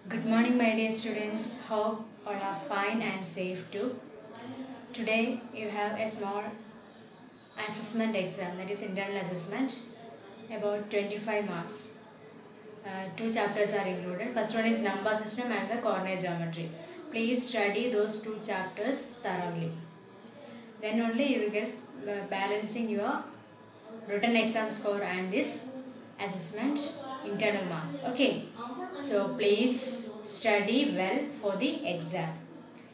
Good morning, my dear students. Hope all are fine and safe too. Today you have a small assessment exam, that is internal assessment, about 25 marks. Two chapters are included. First one is number system and the coordinate geometry. Please study those two chapters thoroughly. Then only you will get balancing your written exam score and this assessment internal marks. Okay, so please study well for the exam.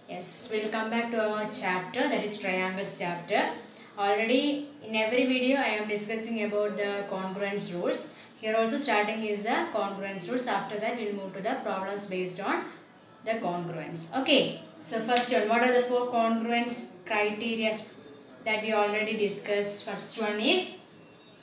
Yes, we'll come back to our chapter, that is triangles chapter. Already in every video I am discussing about the congruence rules. Here also starting is the congruence rules. After that we'll move to the problems based on the congruence. Okay, so first one, what are the four congruence criteria that we already discussed? First one is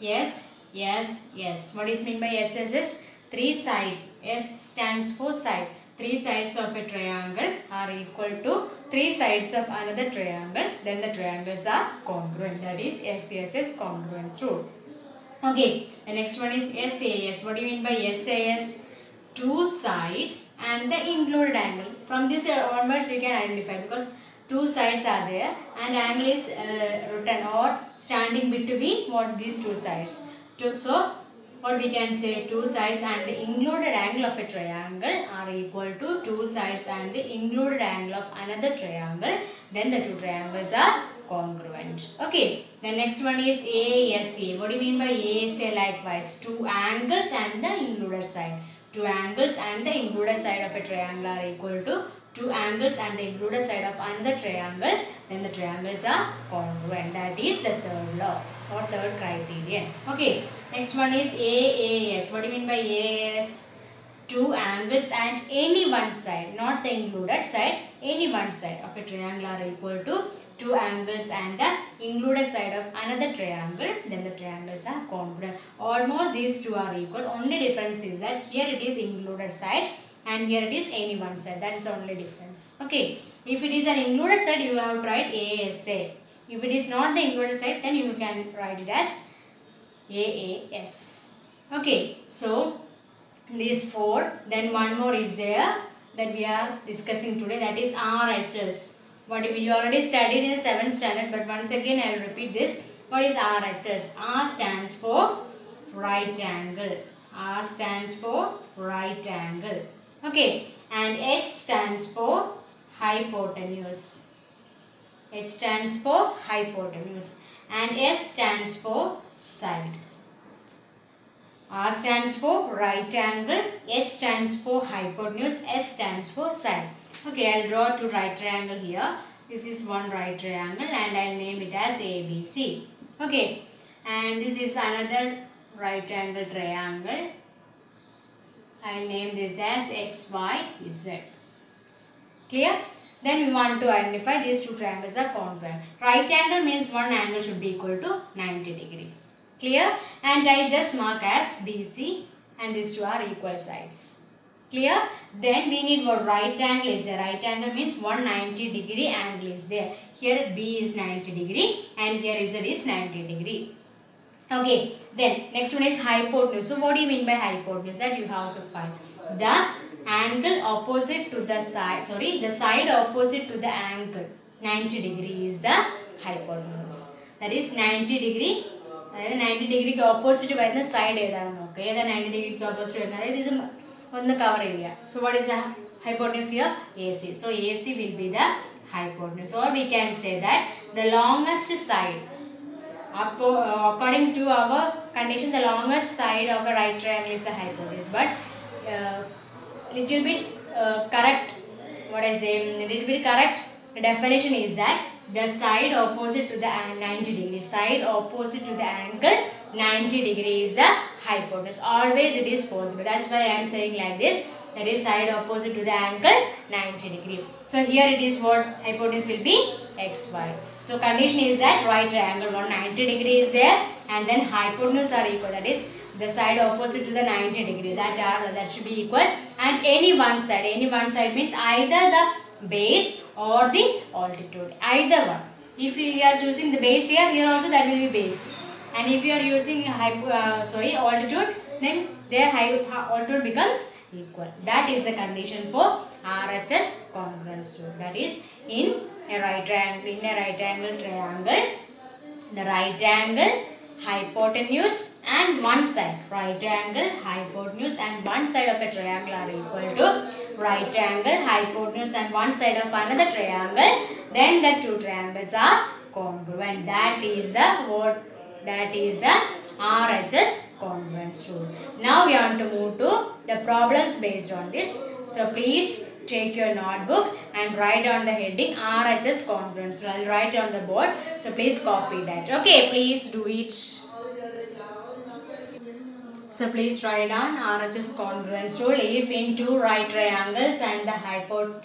yes, yes, yes. What is meant by yes? Three sides. S stands for side. Three sides of a triangle are equal to three sides of another triangle. Then the triangles are congruent. That is SAS congruence rule. Okay, the next one is SAS. What do you mean by SAS? Two sides and the included angle. From this onwards you can identify, because two sides are there and angle is written or standing between these two sides. So what we can say, two sides and the included angle of a triangle are equal to two sides and the included angle of another triangle. Then the two triangles are congruent. Okay, the next one is ASA. What do you mean by ASA? Likewise, two angles and the included side. Two angles and the included side of a triangle are equal to two angles and the included side of another triangle. Then the triangles are congruent. That is the third law or third criterion. Okay, next one is AAS. What do you mean by AAS? Two angles and any one side, not the included side, any one side of a triangle are equal to two angles and the included side of another triangle. Then the triangles are congruent. Almost these two are equal. Only difference is that here it is included side and here it is any one side. That is the only difference. Okay, if it is an included side, you have to write ASA. If it is not the included side, then you can write it as AAS. Okay, so these four. Then one more is there that we are discussing today, that is RHS. What you already studied in the 7th standard, but once again I will repeat this. What is RHS? R stands for right angle. R stands for right angle. Okay, and H stands for hypotenuse. H stands for hypotenuse and S stands for side. R stands for right angle, H stands for hypotenuse, S stands for side. Okay, I'll draw two right triangle here. This is one right triangle and I'll name it as ABC. Okay, and this is another right angle triangle. I'll name this as XYZ. Clear? Then we want to identify these two triangles are congruent. Right angle means one angle should be equal to 90 degree. Clear? And I just mark as BC and these two are equal sides. Clear? Then we need what right angle is there. Right angle means 190 degree angle is there. Here B is 90 degree and here Z is 90 degree. Okay, then next one is hypotenuse. So what do you mean by hypotenuse? That you have to find the angle opposite to the side, the side opposite to the angle 90 degree is the hypotenuse. That is 90 degree. 90 degree opposite by side. Okay, the 90 degree opposite is on the cover area. So what is the hypotenuse here? AC. So AC will be the hypotenuse. Or we can say that the longest side, according to our condition, the longest side of a right triangle is the hypotenuse. But little bit correct, what I say, little bit correct definition is that the side opposite to the 90 degree, side opposite to the angle 90 degree is the hypotenuse. Always it is possible. That's why I am saying like this. That is side opposite to the angle 90 degree. So here it is what hypotenuse will be XY. So condition is that right triangle 190 degree is there and then hypotenuse are equal. That is the side opposite to the 90 degree. That should be equal. And any one side. Any one side means either the base or the altitude. Either one. If you are choosing the base here also that will be base. And if you are using altitude, then their altitude becomes equal. That is the condition for RHS congruence rule. That is, in a right angle triangle, the right angle, hypotenuse and one side, right angle, hypotenuse and one side of a triangle are equal to right angle, hypotenuse and one side of another triangle, then the two triangles are congruent. That is the RHS congruence rule. Now we want to move to the problems based on this. So please take your notebook and write on the heading RHS congruence rule. I will write on the board. So please copy that. Okay, please do it. So please write down RHS congruence rule. If in two right triangles and the hypotenuse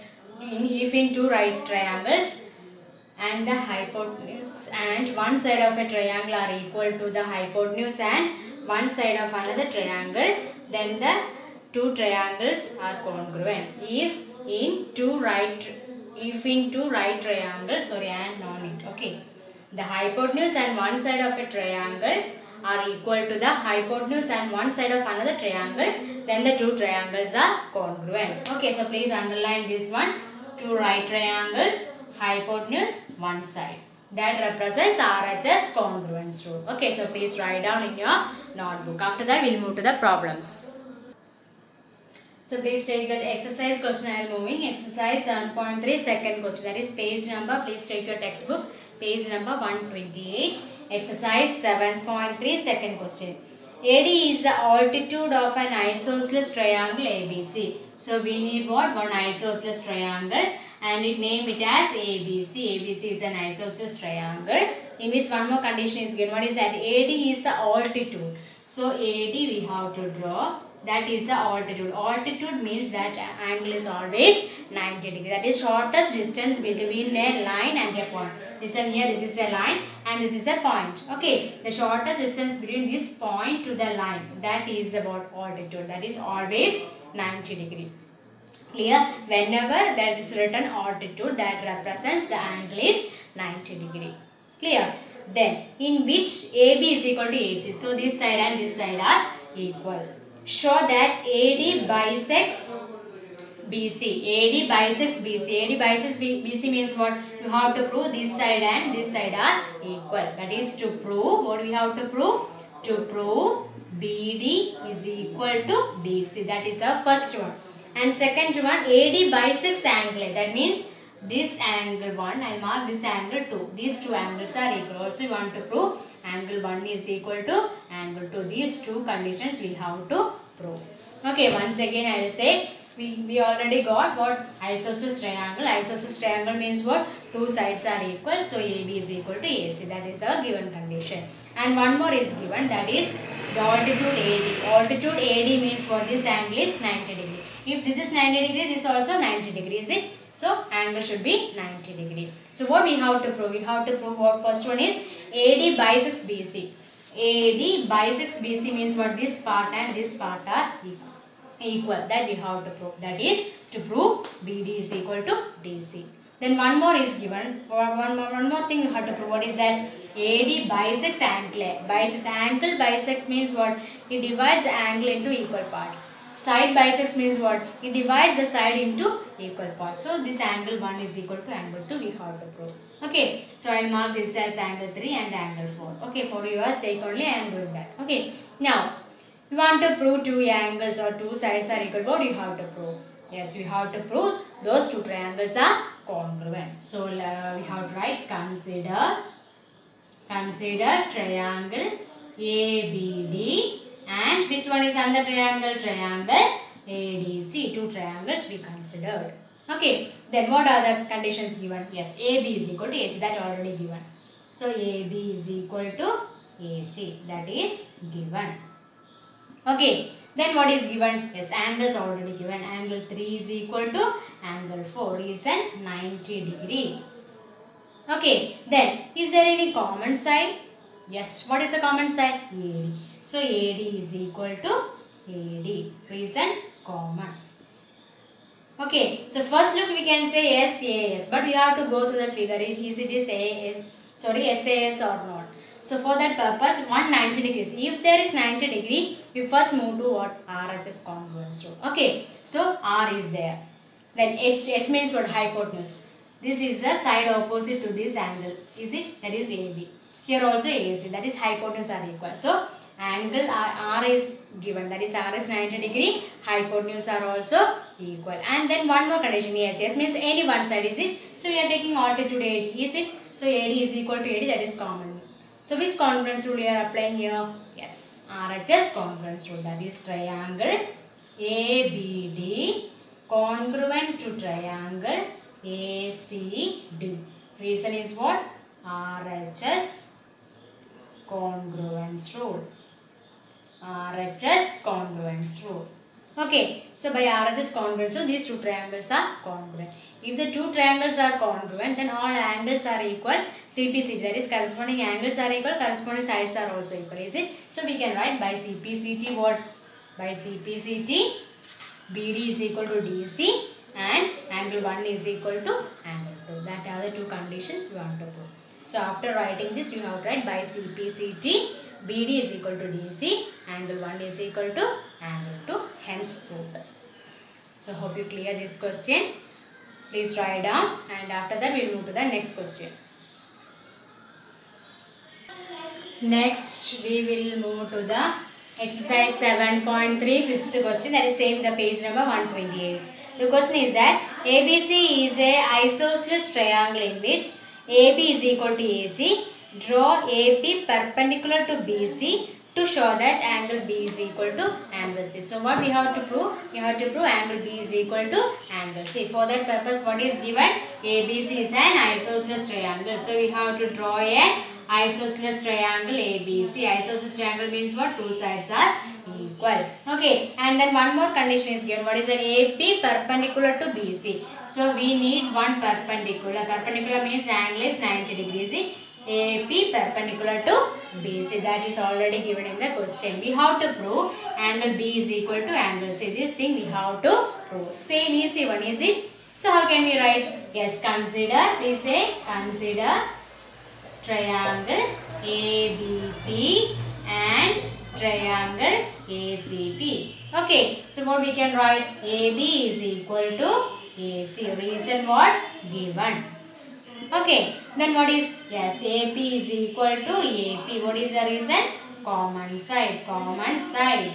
and one side of a triangle are equal to the hypotenuse and one side of another triangle, then the two triangles are congruent. If in two right triangles, the hypotenuse and one side of a triangle are equal to the hypotenuse and one side of another triangle, then the two triangles are congruent. Okay, so please underline this one. Two right triangles, hypotenuse, one side. That represents RHS congruence rule. Okay, so please write down in your notebook. After that, we will move to the problems. So please take that exercise question. I am moving. Exercise 7.3, second question. That is page number. Please take your textbook. Page number 128. Exercise 7.3, second question. AD is the altitude of an isosceles triangle ABC. So we need what? One isosceles triangle and it name it as ABC. ABC is an isosceles triangle in which one more condition is given. What is that? AD is the altitude. So AD we have to draw. That is the altitude. Altitude means that angle is always 90 degrees. That is shortest distance between a line and a point. Listen here, this is a line and this is a point. Okay, the shortest distance between this point to the line, that is about altitude. That is always 90 degrees. Clear? Whenever that is written altitude, that represents the angle is 90 degrees. Clear? Then, in which AB is equal to AC. So, this side and this side are equal. Show that AD bisects BC. AD bisects BC. AD bisects BC means what? You have to prove this side and this side are equal. That is to prove, what we have to prove? To prove BD is equal to DC. That is our first one. And second one, AD bisects angle. That means this angle 1, I mark this angle 2. These two angles are equal. Also, we want to prove angle 1 is equal to angle 2. These two conditions we have to prove. Okay, once again I will say, we already got what? Isosceles triangle. Isosceles triangle means what? Two sides are equal. So, AB is equal to AC. That is a given condition. And one more is given. That is the altitude AD. Altitude AD means what? This angle is 90 degrees. If this is 90 degrees, this also 90 degrees. So, angle should be 90 degrees. So, what we have to prove? We have to prove what? First one is AD bisects BC. AD bisects BC means what? This part and this part are equal. That we have to prove. That is to prove BD is equal to DC. Then one more is given. One more thing we have to prove. What is that? AD bisects angle. Bisect means what? It divides the angle into equal parts. Side bisects means what? It divides the side into equal parts. So, this angle 1 is equal to angle 2 we have to prove. Okay. So, I will mark this as angle 3 and angle 4. Okay. For your sake only I am doing that. Okay. Now, we want to prove two angles or two sides are equal. What do you have to prove? Yes, we have to prove those two triangles are congruent. So, we have to write consider triangle ABD. And which one is another triangle? Triangle ADC. Two triangles we considered. Okay. Then what are the conditions given? Yes, AB is equal to AC. That already given. So, AB is equal to AC. That is given. Okay. Then what is given? Yes, angles already given. Angle 3 is equal to angle 4 is at 90 degree. Okay. Then, is there any common side? Yes. What is the common side? AD. So, AD is equal to AD. Reason common. Okay. So, first look we can say yes, SAS. But we have to go through the figure. Is it SAS or not? So for that purpose, 190 degrees. If there is 90 degree, we first move to what? RHS congruence rule. Okay. So R is there. Then H means what? Hypotenuse. This is the side opposite to this angle. Is it? That is AB. Here also AC. That is hypotenuse are equal. So angle R is given. That is R is 90 degree. Hypotenuse are also equal. And then one more condition. Yes. Yes means any one side. Is it? So we are taking altitude AD. Is it? So AD is equal to AD. That is common. So which congruence rule you are applying here? Yes. RHS congruence rule. That is triangle ABD congruent to triangle ACD. Reason is what? RHS congruence rule. RHS congruence rule. Okay. So by RHS congruence rule, these two triangles are congruent. If the two triangles are congruent, then all angles are equal. CPCT, that is corresponding angles are equal, corresponding sides are also equal. Is it? So we can write by CPCT what? By CPCT, BD is equal to DC and angle 1 is equal to angle 2. That are the two conditions we want to prove. So after writing this, you have to write by CPCT, BD is equal to DC, angle 1 is equal to angle 2, hence proved. So hope you clear this question. Please write down, and after that we will move to the next question. Next we will move to the exercise 7.3 fifth question, that is same the page number 128. The question is that ABC is a isosceles triangle in which AB is equal to AC. Draw AP perpendicular to BC to show that angle B is equal to angle C. So what we have to prove? We have to prove angle B is equal to angle C. For that purpose, what is given? ABC is an isosceles triangle. So we have to draw an isosceles triangle ABC. Isosceles triangle means what? Two sides are equal. Okay. And then one more condition is given. What is that? AP perpendicular to BC. So we need one perpendicular. Perpendicular means angle is 90 degrees. AP perpendicular to BC. That is already given in the question. We have to prove angle B is equal to angle C. This thing we have to prove. Same easy one, is it? So how can we write? Yes, consider. Please say consider triangle ABP and triangle ACP. Okay. So what we can write? AB is equal to AC. Reason what? Given. Okay, then what is? Yes, AP is equal to AP. What is the reason? Common side, common side.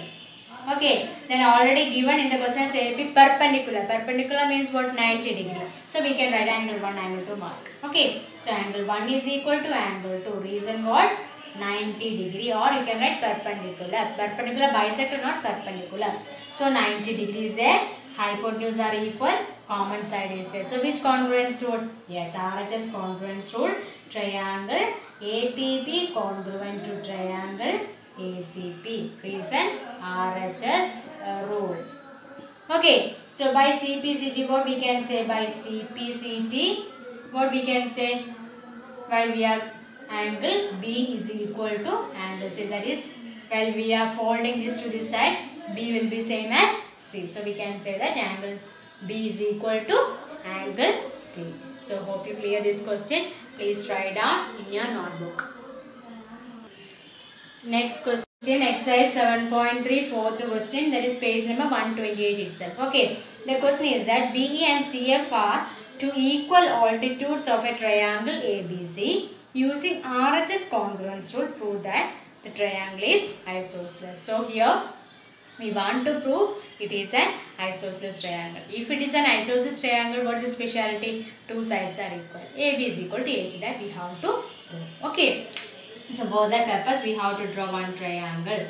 Okay, then already given in the question is AP perpendicular. Perpendicular means what? 90 degree. So we can write angle 1, angle 2 mark. Okay, so angle 1 is equal to angle 2. Reason what? 90 degree, or you can write perpendicular. Perpendicular bisect, not perpendicular. So 90 degrees there. Hypotenuse are equal, common side is there. So which congruence rule? Yes, RHS congruence rule. Triangle APP congruent to triangle ACP. Reason RHS rule. Okay, so by CPCT, what we can say? By CPCT, what we can say? While we are angle B is equal to angle C. That is, while we are folding this to this side, B will be same as C. So we can say that angle B is equal to angle C. So hope you clear this question. Please write down in your notebook. Next question, exercise 7.3 fourth question, that is page number 128 itself. Okay, the question is that BE and CF are two equal altitudes of a triangle ABC. Using RHS congruence rule, prove that the triangle is isosceles. So here we want to prove it is an isosceles triangle. If it is an isosceles triangle, what is the speciality? Two sides are equal. AB is equal to AC. That we have to prove. Okay. So for that purpose, we have to draw one triangle.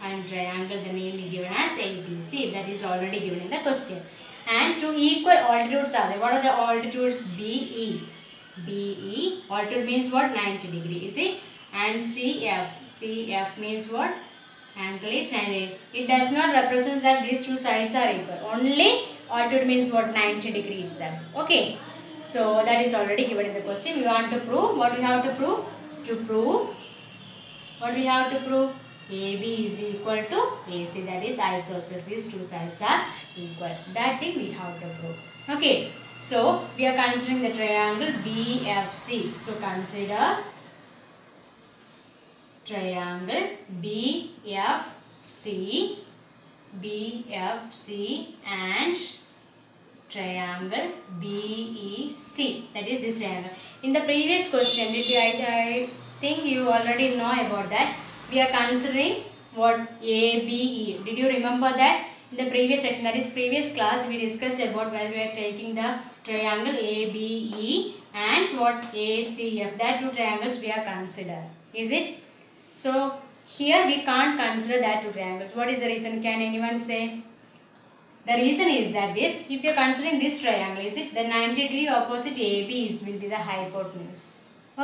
And triangle, the name is given as ABC. That is already given in the question. And two equal altitudes are there. What are the altitudes? BE. BE. Altitude means what? 90 degree. Is it? And CF. CF means what? Angle is 90. It does not represent that these two sides are equal. Only altitude means what? 90 degree itself. Okay. So that is already given in the question. We want to prove. What we have to prove? To prove. What we have to prove? AB is equal to AC. That is isosceles. These two sides are equal. That thing we have to prove. Okay. So we are considering the triangle BFC. So consider triangle BFC and triangle BEC. That is this triangle. In the previous question, I think you already know about that. We are considering what ABE. Did you remember that? In the previous section, that is previous class, we discussed about when we are taking the triangle ABE and what ACF. That two triangles we are considered. Is it? So here we can't consider that two triangles. What is the reason? Can anyone say? The reason is that this, if you are considering this triangle, is it the 90-degree opposite AB will be the hypotenuse.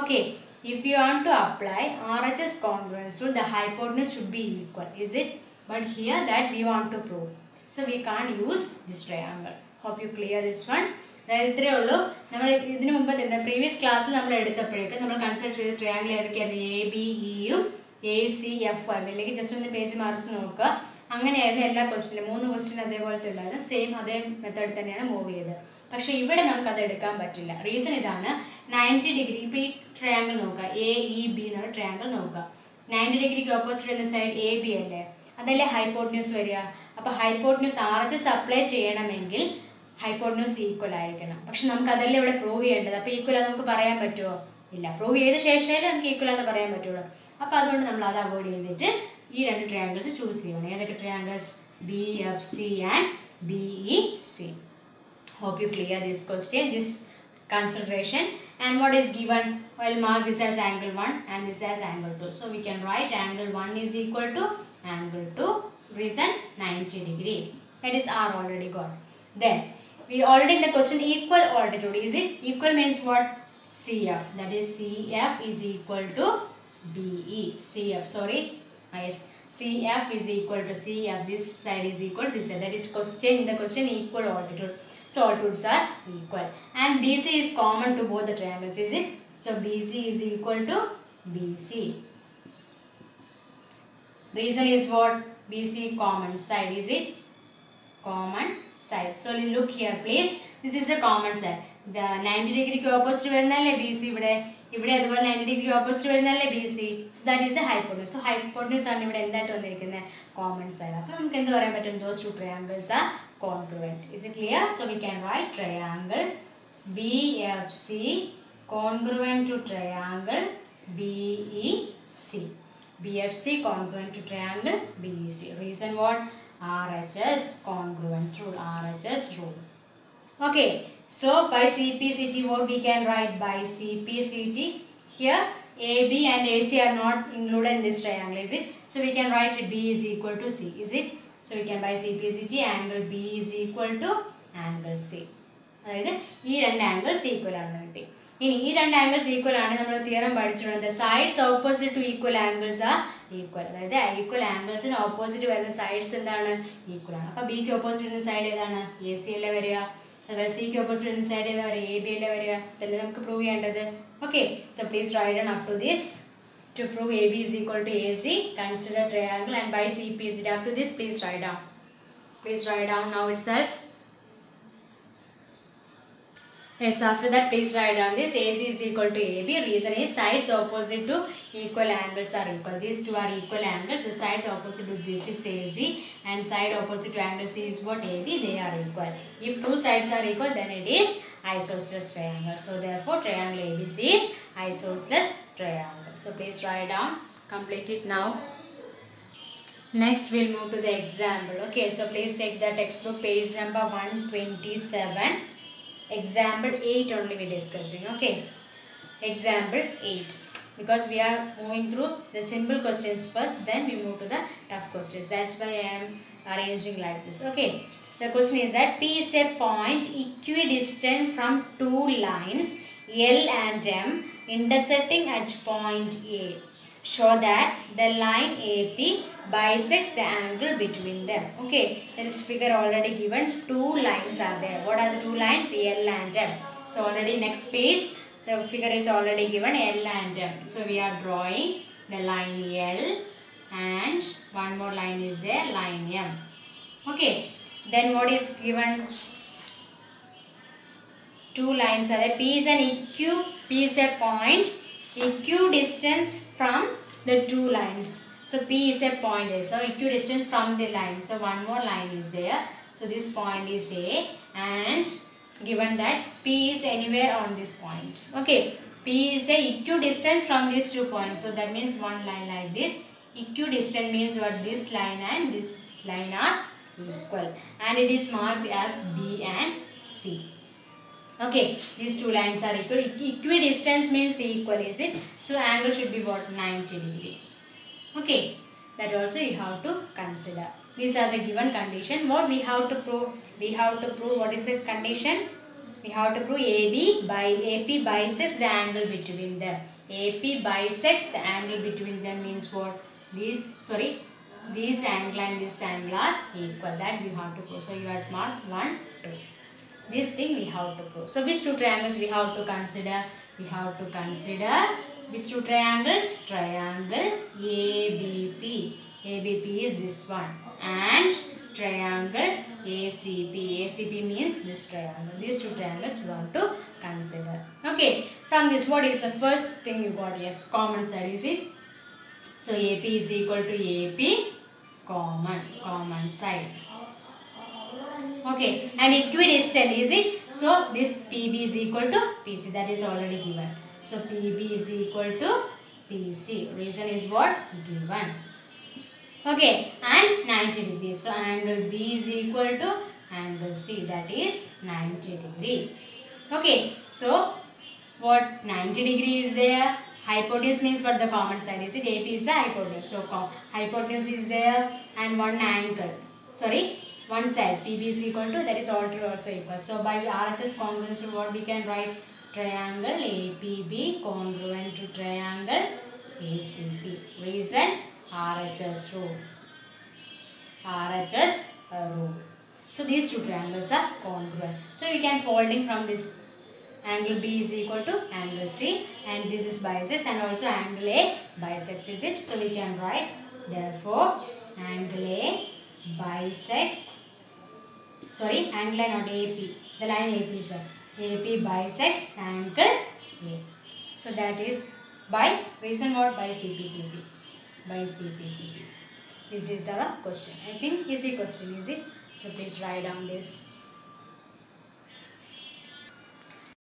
Okay. If you want to apply RHS congruence rule, the hypotenuse should be equal. Is it? But here that we want to prove. So we can't use this triangle. Hope you clear this one. In the previous class, we consider the triangle ABE, ACF. Just on the page, എല്ലാ ക്വസ്റ്റ്യനും 3 question അതേപോലത്തെ ഉണ്ടായിരുന്നു. Same അതേ method തന്നെയാണ് move ചെയ്തത്. പക്ഷേ ഇവിടെ നമുക്കത് എടുക്കാൻ പറ്റില്ല. റീസൺ ഇതാണ്, 90 ഡിഗ്രി. ഇപ്പോൾ ഈ ട്രയാങ്കിൾ നോക്കുക, AEB എന്നുള്ള ട്രയാങ്കിൾ നോക്കുക. 90 ഡിഗ്രിക്ക് ഓപ്പോസിറ്റ് വരുന്ന സൈഡ് AB അല്ലേ, അതല്ലേ ഹൈപ്പോട്ട്ന്യൂസ് വരിക. അപ്പോൾ ഹൈപ്പോട്ട്ന്യൂസ് RHS അപ്ലൈ ചെയ്യണമെങ്കിൽ ഹൈപ്പോട്ട്ന്യൂസ് ഈക്വൽ ആയിരിക്കണം. പക്ഷെ നമുക്ക് അതല്ലേ ഇവിടെ പ്രൂവ് ചെയ്യേണ്ടത്. അപ്പോൾ ഈക്വൽ അത് നമുക്ക് പറയാൻ പറ്റുമോ? ഇല്ല. പ്രൂവ് ചെയ്ത ശേഷമേ നമുക്ക് ഈക്വൽ ആണെന്ന് പറയാൻ പറ്റുള്ളൂ. അപ്പോൾ അതുകൊണ്ട് നമ്മൾ അത് അവോയ്ഡ് ചെയ്തിട്ട് ഈ രണ്ട് ട്രയാങ്കിൾസ് ചൂസ് ചെയ്യണം. ഏതൊക്കെ triangles? BFC and BEC. Hope you clear this question, this consideration. And what is given? I'll mark this as angle 1 and this as angle 2. So we can write angle 1 is equal to angle 2. Reason 90 degree. That is R already got. Then we already in the question equal altitude. Is it? Equal means what? CF. That is CF is equal to BE. CF. Sorry. Yes. CF is equal to CF. This side is equal to this side. That is question. In the question equal altitude. So altitudes are equal. And BC is common to both the triangles. Is it? So BC is equal to BC. Reason is what? BC common side. Is it? Common side. So look here please. This is a common side. The 90 degree opposite varunnalle BC ivide adupole 90 degree opposite varunnalle BC. So that is a hypotenuse. So hypotenuse aanu ivide endayittu vandirikkunne common side. Appo namukku endu parayan pattum? Those two triangles are congruent. Is it clear? So we can write triangle BFC congruent to triangle BEC. BFC congruent to triangle BEC. Reason what? RHS congruence rule. RHS rule. Okay. So by CPCT, what we can write by CPCT? Here AB and AC are not included in this triangle. Is it? So we can write it B is equal to C. Is it? So we can by CPCT angle B is equal to angle C. അതായത് ഈ രണ്ട് angles equal ആണ് കിട്ടി. ഇനി ഈ രണ്ട് angles equal ആണ് നമ്മൾ തിയറം പഠിച്ചിട്ടുണ്ട്. Sides opposite two equal angles are equal. അതായത് ഈക്വൽ ആംഗിൾസിന് ഓപ്പോസിറ്റ് വരുന്ന സൈഡ്സ് എന്താണ്? ഈക്വൽ ആണ്. അപ്പോൾ ബിക്ക് ഓപ്പോസിറ്റ് വരുന്ന സൈഡ് ഏതാണ്? AC അല്ലേ വരിക. അതുപോലെ സിക്ക് ഓപ്പോസിറ്റ് വരുന്ന സൈഡ് ഏതാ വരിക? AB അല്ലേ വരിക. ഇതല്ലേ നമുക്ക് പ്രൂവ് ചെയ്യേണ്ടത്. Okay. So please write down up to this. To prove AB is equal to AC, consider triangle and by CPCT. Up to this, please write down. Please write down now itself. Yes, after that, please write down this. AC is equal to AB. Reason is sides opposite to equal angles are equal. These two are equal angles. The side opposite to this is AC and side opposite to angle C is what? AB. They are equal. If two sides are equal, then it is isosceles triangle. So therefore, triangle ABC is isosceles triangle. So please write down. Complete it now. Next, we'll move to the example. Okay, so please take the textbook page number 127. Example 8 only we discussing. Okay, example 8, because we are moving through the simple questions first, then we move to the tough questions. That's why I am arranging like this. Okay, the question is that P is a point equidistant from two lines L and M intersecting at point A. Show that the line AP bisects the angle between them. Okay, there is figure already given. Two lines are there. What are the two lines? L and M. So already next page, the figure is already given L and M. So we are drawing the line L and one more line is there, line M. Okay, then what is given? Two lines are there. P is an P is a point equidistant from the two lines. So P is a point A. So equidistant from the line. So one more line is there. So this point is A, and given that P is anywhere on this point. Okay. P is a equidistant from these 2 points. So that means one line like this. Equidistant means what? This line and this line are equal. And it is marked as B and C. Okay, these two lines are equal. Equidistance means equal, is it? So angle should be what? 90 degree. Okay, that also you have to consider. These are the given condition. What we have to prove? We have to prove what is the condition? We have to prove AP bisects the angle between them. AP bisects the angle between them means what? This angle and this angle are equal. That we have to prove. So you have marked 1, 2. This thing we have to prove. So which two triangles we have to consider? We have to consider which two triangles? Triangle ABP. ABP is this one. And triangle ACP. ACP means this triangle. These two triangles we want to consider. Okay. From this, what is the first thing you got? Yes, common side, is it? So AP is equal to AP common side. Okay, and equidistant, is it? So this PB is equal to PC, that is already given. So PB is equal to PC. Reason is what? Given. Okay, and 90 degrees. So angle B is equal to angle C, that is 90 degree. Okay, so what? 90 degree is there. Hypotenuse means what? The common side, is it? AP is the hypotenuse. So hypotenuse is there, and one angle. One side PB is equal to, that is also equal. So by RHS congruence, what we can write? Triangle APB congruent to triangle ACP. Reason? RHS rule. RHS rule. So these two triangles are congruent. So you can folding from this. Angle B is equal to angle C, and this is bisects, and also angle A bisects, is it? So we can write, therefore angle A bisects, angle A, not AP, the line AP is there. AP bisects angle A. So that is by reason what? By CP. By CP. This is our question. I think easy question, is it? So please write down this.